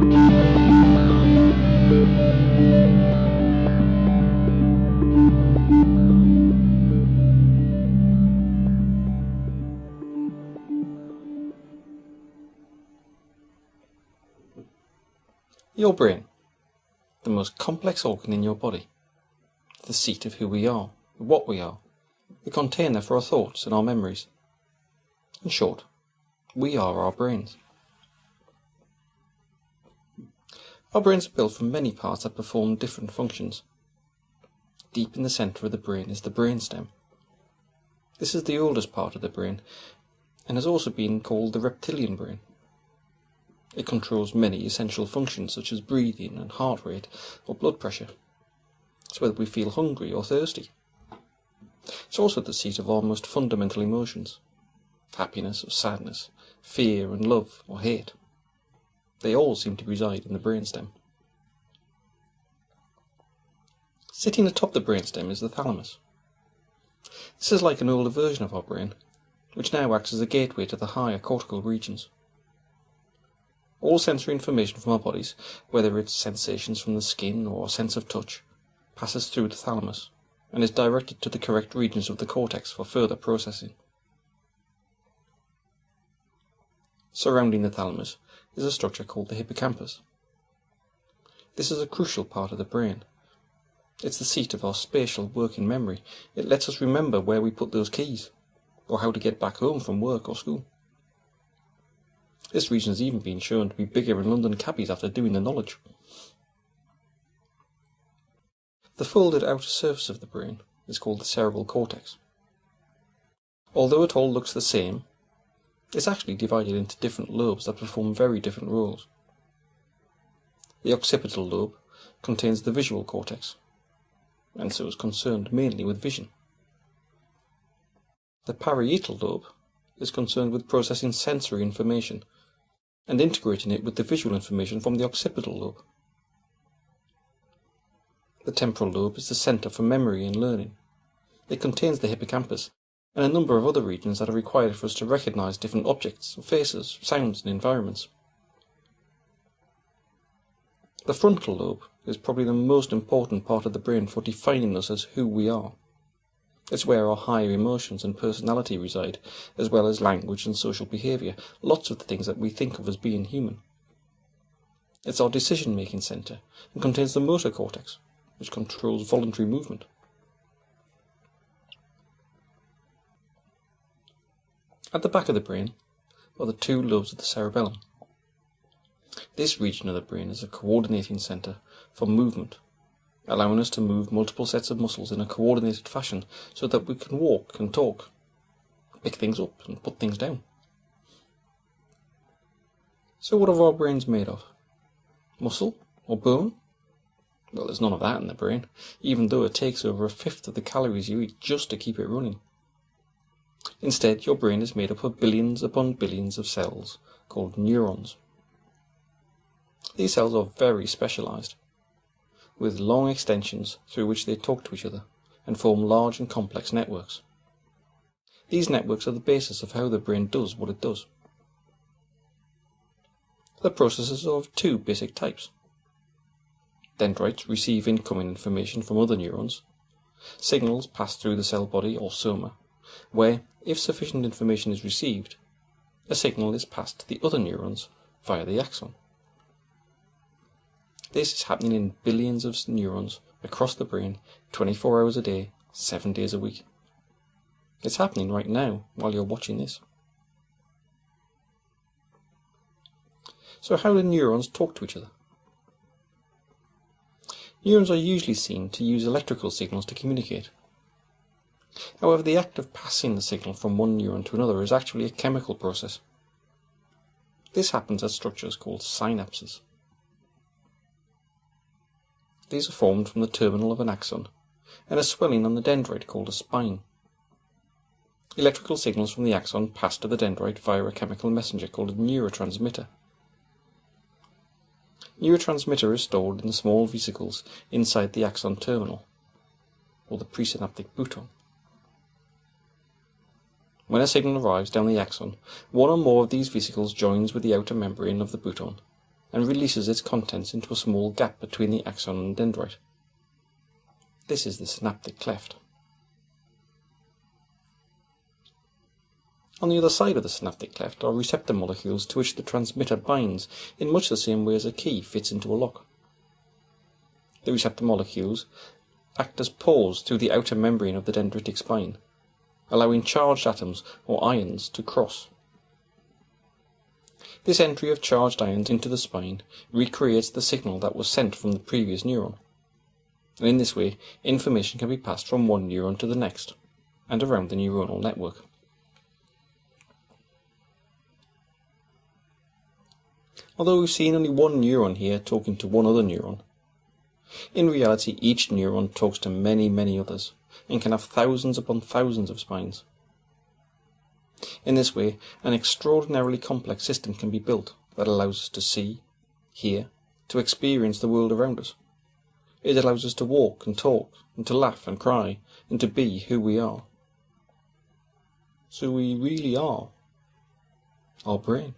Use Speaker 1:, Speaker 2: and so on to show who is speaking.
Speaker 1: Your brain, the most complex organ in your body, the seat of who we are, what we are, the container for our thoughts and our memories. In short, we are our brains. Our brains are built from many parts that perform different functions. Deep in the centre of the brain is the brainstem. This is the oldest part of the brain and has also been called the reptilian brain. It controls many essential functions such as breathing and heart rate or blood pressure. It's whether we feel hungry or thirsty. It's also the seat of our most fundamental emotions: happiness or sadness, fear and love or hate. They all seem to reside in the brainstem. Sitting atop the brainstem is the thalamus. This is like an older version of our brain, which now acts as a gateway to the higher cortical regions. All sensory information from our bodies, whether it's sensations from the skin or a sense of touch, passes through the thalamus and is directed to the correct regions of the cortex for further processing. Surrounding the thalamus is a structure called the hippocampus. This is a crucial part of the brain. It's the seat of our spatial working memory. It lets us remember where we put those keys, or how to get back home from work or school. This region has even been shown to be bigger in London cabbies after doing the knowledge. The folded outer surface of the brain is called the cerebral cortex. Although it all looks the same, it's actually divided into different lobes that perform very different roles. The occipital lobe contains the visual cortex, and so is concerned mainly with vision. The parietal lobe is concerned with processing sensory information and integrating it with the visual information from the occipital lobe. The temporal lobe is the centre for memory and learning. It contains the hippocampus and a number of other regions that are required for us to recognise different objects, faces, sounds and environments. The frontal lobe is probably the most important part of the brain for defining us as who we are. It's where our higher emotions and personality reside, as well as language and social behaviour, lots of the things that we think of as being human. It's our decision-making centre and contains the motor cortex, which controls voluntary movement. At the back of the brain are the two lobes of the cerebellum. This region of the brain is a coordinating centre for movement, allowing us to move multiple sets of muscles in a coordinated fashion so that we can walk and talk, pick things up and put things down. So what are our brains made of? Muscle or bone? Well, there's none of that in the brain, even though it takes over 1/5 of the calories you eat just to keep it running. Instead, your brain is made up of billions upon billions of cells called neurons. These cells are very specialised, with long extensions through which they talk to each other and form large and complex networks. These networks are the basis of how the brain does what it does. The processes are of two basic types. Dendrites receive incoming information from other neurons. Signals pass through the cell body or soma, where, if sufficient information is received, a signal is passed to the other neurons via the axon. This is happening in billions of neurons across the brain, 24 hours a day, 7 days a week. It's happening right now while you're watching this. So how do neurons talk to each other? Neurons are usually seen to use electrical signals to communicate. However, the act of passing the signal from one neuron to another is actually a chemical process. This happens at structures called synapses. These are formed from the terminal of an axon and a swelling on the dendrite called a spine. Electrical signals from the axon pass to the dendrite via a chemical messenger called a neurotransmitter. Neurotransmitter is stored in the small vesicles inside the axon terminal, or the presynaptic bouton. When a signal arrives down the axon, one or more of these vesicles joins with the outer membrane of the bouton, and releases its contents into a small gap between the axon and dendrite. This is the synaptic cleft. On the other side of the synaptic cleft are receptor molecules to which the transmitter binds in much the same way as a key fits into a lock. The receptor molecules act as pores through the outer membrane of the dendritic spine, allowing charged atoms or ions to cross. This entry of charged ions into the spine recreates the signal that was sent from the previous neuron, and in this way information can be passed from one neuron to the next and around the neuronal network. Although we've seen only one neuron here talking to one other neuron, in reality each neuron talks to many others and can have thousands upon thousands of spines. In this way, an extraordinarily complex system can be built that allows us to see, hear, to experience the world around us. It allows us to walk and talk, and to laugh and cry, and to be who we are. So we really are our brain.